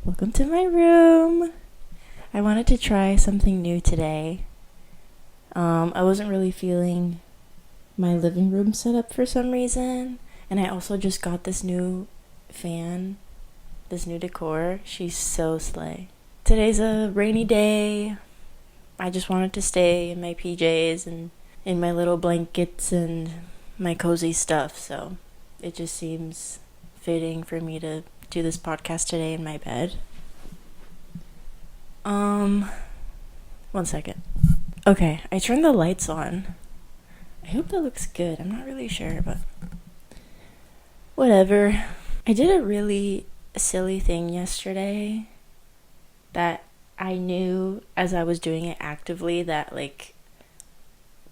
Welcome to my room. I wanted to try something new today. I wasn't really feeling my living room setup for some reason, and I also just got this new fan, this new decor. She's so slay. Today's a rainy day. I just wanted to stay in my PJs and in my little blankets and my cozy stuff, so it just seems fitting for me to do this podcast today in my bed. 1 second. Okay, I turned the lights on. I hope that looks good. I'm not really sure, but whatever. I did a really silly thing yesterday that I knew as I was doing it actively that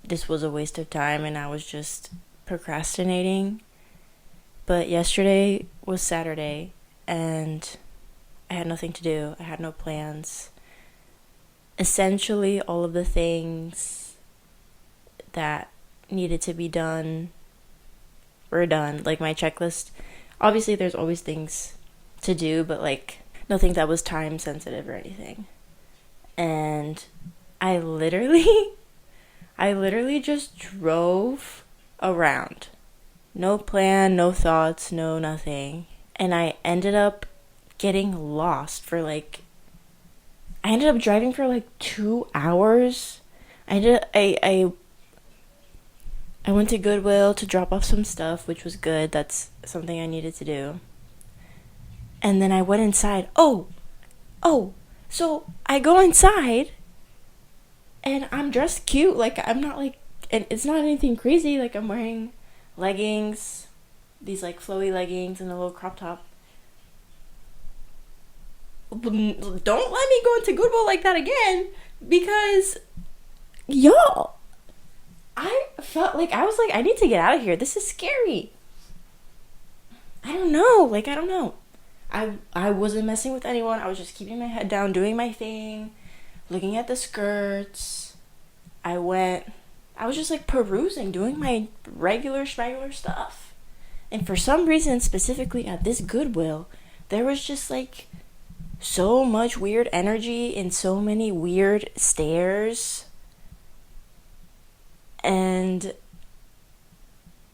this was a waste of time and I was just procrastinating. But yesterday was Saturday and I had nothing to do. I had no plans. Essentially, all of the things that needed to be done were done. Like my checklist, obviously there's always things to do, but nothing that was time sensitive or anything. And I literally just drove around. No plan, no thoughts, no nothing. And I ended up getting lost for I ended up driving for 2 hours. I went to Goodwill to drop off some stuff, which was good. That's something I needed to do. And then I went inside. So I go inside and I'm dressed cute. I'm not and it's not anything crazy. I'm wearing leggings, these flowy leggings and a little crop top. Don't let me go into Goodwill like that again, because y'all, I felt I need to get out of here. This is scary. I don't know. I wasn't messing with anyone. I was just keeping my head down, doing my thing, looking at the skirts. I was just perusing, doing my regular stuff. And for some reason, specifically at this Goodwill, there was just so much weird energy and so many weird stares. And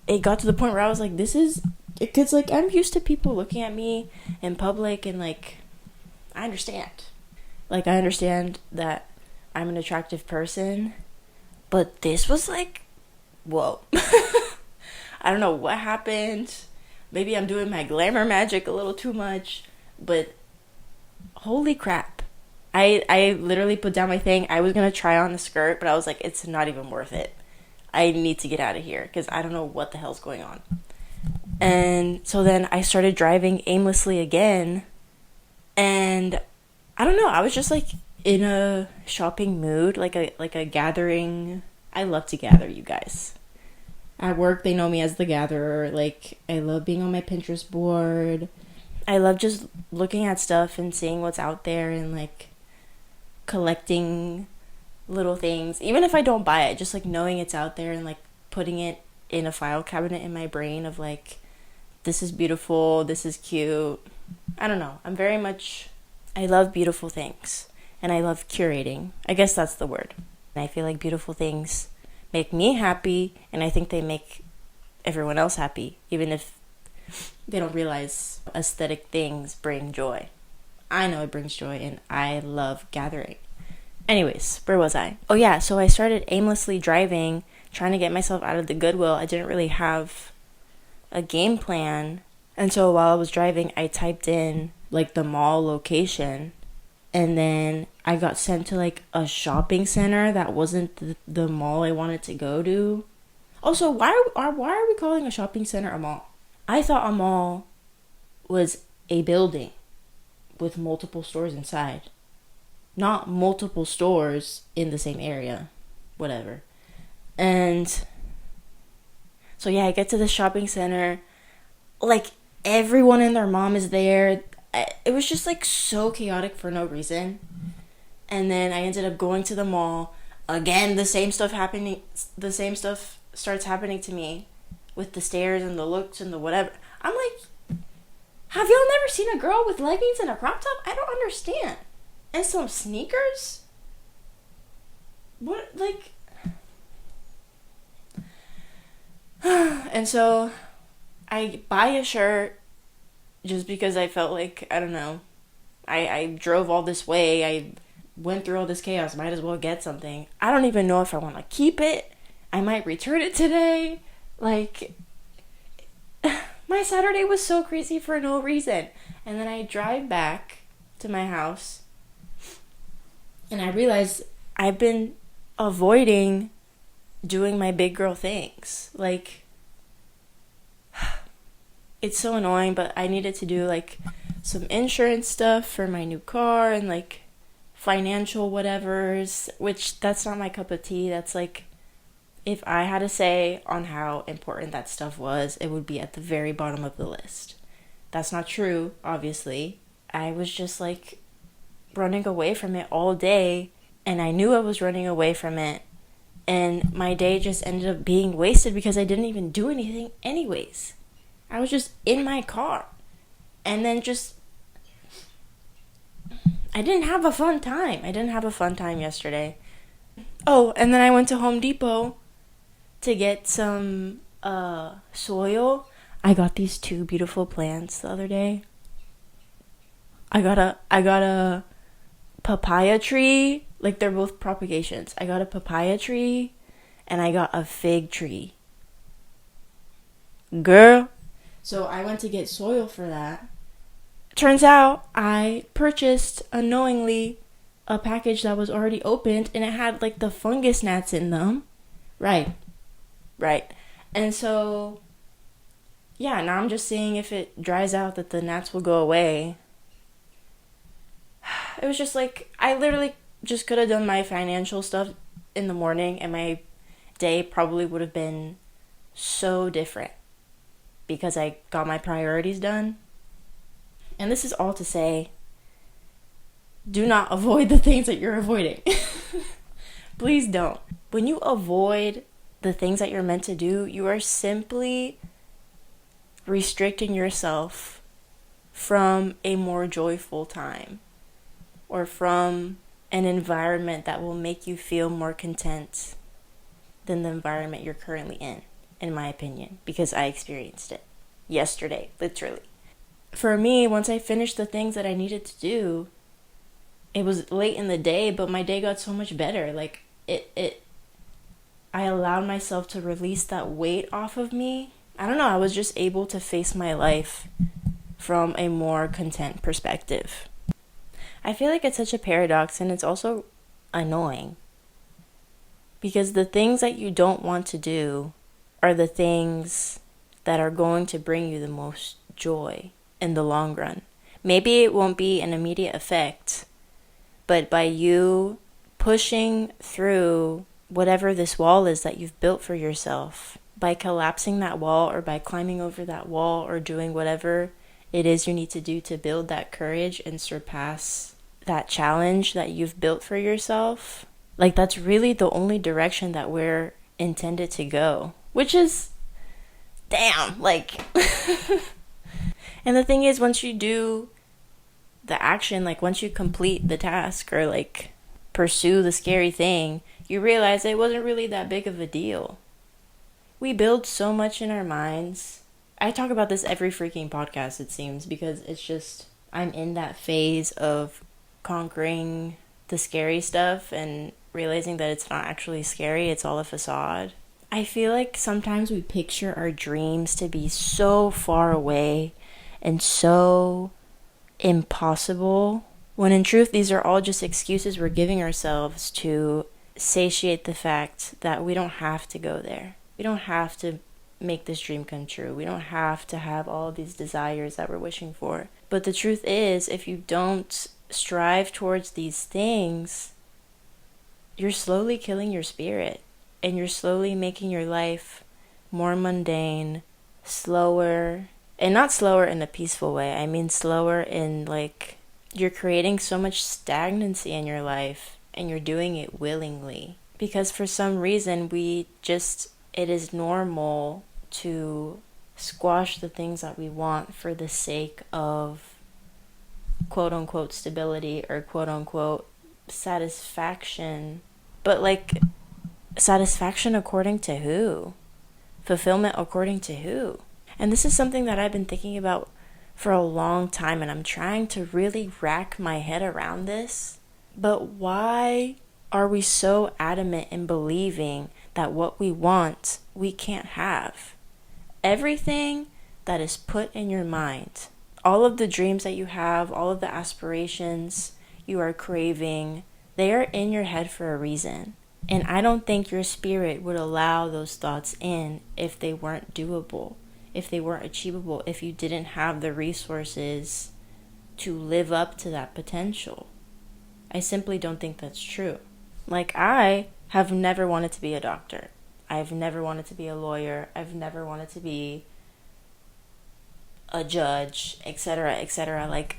it got to the point where I was this is... Because, I'm used to people looking at me in public and, I understand. I understand that I'm an attractive person. But this was, whoa. I don't know what happened. Maybe I'm doing my glamour magic a little too much. But holy crap. I literally put down my thing. I was going to try on the skirt, but I was it's not even worth it. I need to get out of here because I don't know what the hell's going on. And so then I started driving aimlessly again. And I don't know. I was just in a shopping mood, like a gathering. I love to gather, you guys. At work, they know me as the gatherer. I love being on my Pinterest board. I love just looking at stuff and seeing what's out there and collecting little things. Even if I don't buy it, just knowing it's out there and putting it in a file cabinet in my brain of this is beautiful, this is cute. I don't know. I love beautiful things and I love curating. I guess that's the word. And I feel beautiful things make me happy, and I think they make everyone else happy, even if they don't realize aesthetic things bring joy. I know it brings joy, and I love gathering. Anyways, where was I? Oh yeah, so I started aimlessly driving, trying to get myself out of the Goodwill. I didn't really have a game plan, and so while I was driving, I typed in the mall location, and then I got sent to a shopping center that wasn't the mall I wanted to go to. Also, why are we calling a shopping center a mall? I thought a mall was a building with multiple stores inside. Not multiple stores in the same area. Whatever. And so yeah, I get to the shopping center. Everyone and their mom is there. It was just so chaotic for no reason. And then I ended up going to the mall. Again, the same stuff starts happening to me with the stares and the looks and the whatever. I'm Have y'all never seen a girl with leggings and a crop top? I don't understand. And some sneakers? What, like... And so I buy a shirt just because I felt like, I don't know, I drove all this way, I went through all this chaos, might as well get something. I don't even know if I want to keep it. I might return it today. Like, my Saturday was so crazy for no reason. And then I drive back to my house and I realized I've been avoiding doing my big girl things. Like, it's so annoying, but I needed to do like some insurance stuff for my new car and like financial whatevers, which that's not my cup of tea. That's like, if I had to say on how important that stuff was, it would be at the very bottom of the list. That's not true, obviously. I was just like running away from it all day, and I knew I was running away from it, and my day just ended up being wasted because I didn't even do anything anyways. I was just in my car, and then just, I didn't have a fun time. I didn't have a fun time yesterday. Oh, and then I went to Home Depot to get some soil. I got these two beautiful plants the other day. I got a papaya tree. Like, they're both propagations. I got a papaya tree and I got a fig tree. Girl. So I went to get soil for that. Turns out I purchased unknowingly a package that was already opened and it had like the fungus gnats in them. Right. And so, yeah, now I'm just seeing if it dries out that the gnats will go away. It was just like, I literally just could have done my financial stuff in the morning and my day probably would have been so different because I got my priorities done. And this is all to say, do not avoid the things that you're avoiding. Please don't. When you avoid the things that you're meant to do, you are simply restricting yourself from a more joyful time or from an environment that will make you feel more content than the environment you're currently in my opinion, because I experienced it yesterday, literally. For me, once I finished the things that I needed to do, it was late in the day, but my day got so much better. Like, I allowed myself to release that weight off of me. I don't know, I was just able to face my life from a more content perspective. I feel like it's such a paradox, and it's also annoying. Because the things that you don't want to do are the things that are going to bring you the most joy in the long run. Maybe it won't be an immediate effect, but by you pushing through whatever this wall is that you've built for yourself, by collapsing that wall or by climbing over that wall or doing whatever it is you need to do to build that courage and surpass that challenge that you've built for yourself, like, that's really the only direction that we're intended to go, which is, damn, like, and the thing is, once you do the action, like, once you complete the task or, like, pursue the scary thing, you realize it wasn't really that big of a deal. We build so much in our minds. I talk about this every freaking podcast, it seems, because it's just, I'm in that phase of conquering the scary stuff and realizing that it's not actually scary, it's all a facade. I feel like sometimes we picture our dreams to be so far away and so impossible, when in truth these are all just excuses we're giving ourselves to satiate the fact that we don't have to go there. We don't have to make this dream come true. We don't have to have all of these desires that we're wishing for. But the truth is, if you don't strive towards these things, you're slowly killing your spirit, and you're slowly making your life more mundane, slower, and not slower in a peaceful way. I mean slower in, like, you're creating so much stagnancy in your life, and you're doing it willingly. Because for some reason, it is normal to squash the things that we want for the sake of quote unquote stability or quote unquote satisfaction. But like, satisfaction according to who? Fulfillment according to who? And this is something that I've been thinking about for a long time, and I'm trying to really rack my head around this. But why are we so adamant in believing that what we want, we can't have? Everything that is put in your mind, all of the dreams that you have, all of the aspirations you are craving, they are in your head for a reason. And I don't think your spirit would allow those thoughts in if they weren't doable, if they weren't achievable, if you didn't have the resources to live up to that potential. I simply don't think that's true. Like, I have never wanted to be a doctor. I've never wanted to be a lawyer. I've never wanted to be a judge, etc., etc. Like,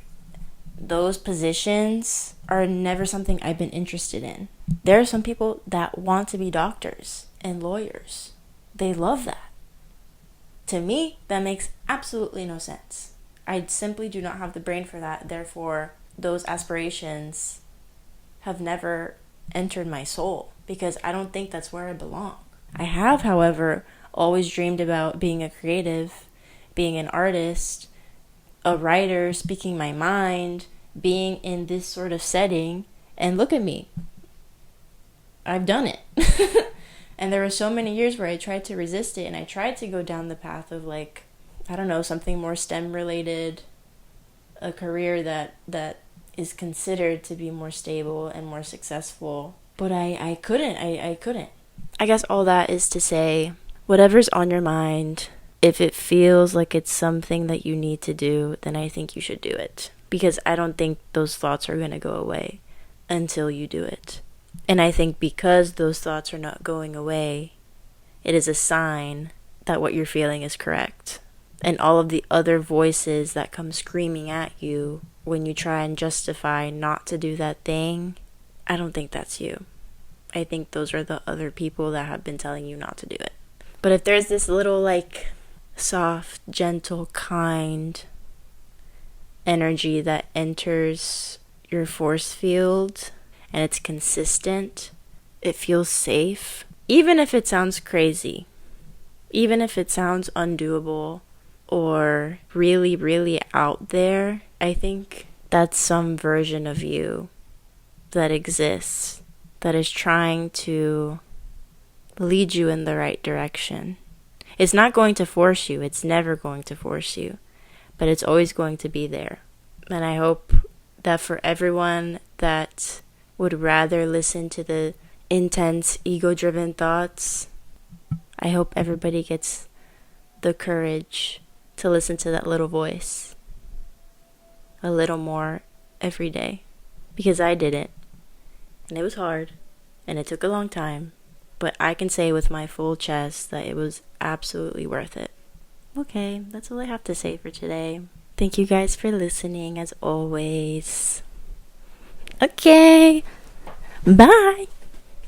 those positions are never something I've been interested in. There are some people that want to be doctors and lawyers. They love that. To me, that makes absolutely no sense. I simply do not have the brain for that. Therefore, those aspirations have never entered my soul because I don't think that's where I belong. I have, however, always dreamed about being a creative, being an artist, a writer, speaking my mind, being in this sort of setting. And look at me. I've done it. And there were so many years where I tried to resist it, and I tried to go down the path of, like, I don't know, something more STEM related, a career that is considered to be more stable and more successful. But I couldn't. I couldn't. I guess all that is to say, whatever's on your mind, if it feels like it's something that you need to do, then I think you should do it. Because I don't think those thoughts are going to go away until you do it. And I think because those thoughts are not going away, it is a sign that what you're feeling is correct. And all of the other voices that come screaming at you when you try and justify not to do that thing, I don't think that's you. I think those are the other people that have been telling you not to do it. But if there's this little, like, soft, gentle, kind energy that enters your force field, and it's consistent, it feels safe, even if it sounds crazy, even if it sounds undoable or really, really out there, I think that's some version of you that exists, that is trying to lead you in the right direction. It's not going to force you. It's never going to force you. But it's always going to be there. And I hope that for everyone that would rather listen to the intense, ego-driven thoughts, I hope everybody gets the courage to listen to that little voice a little more every day. Because I didn't. And it was hard. And it took a long time. But I can say with my full chest that it was absolutely worth it. Okay, that's all I have to say for today. Thank you guys for listening as always. Okay, bye.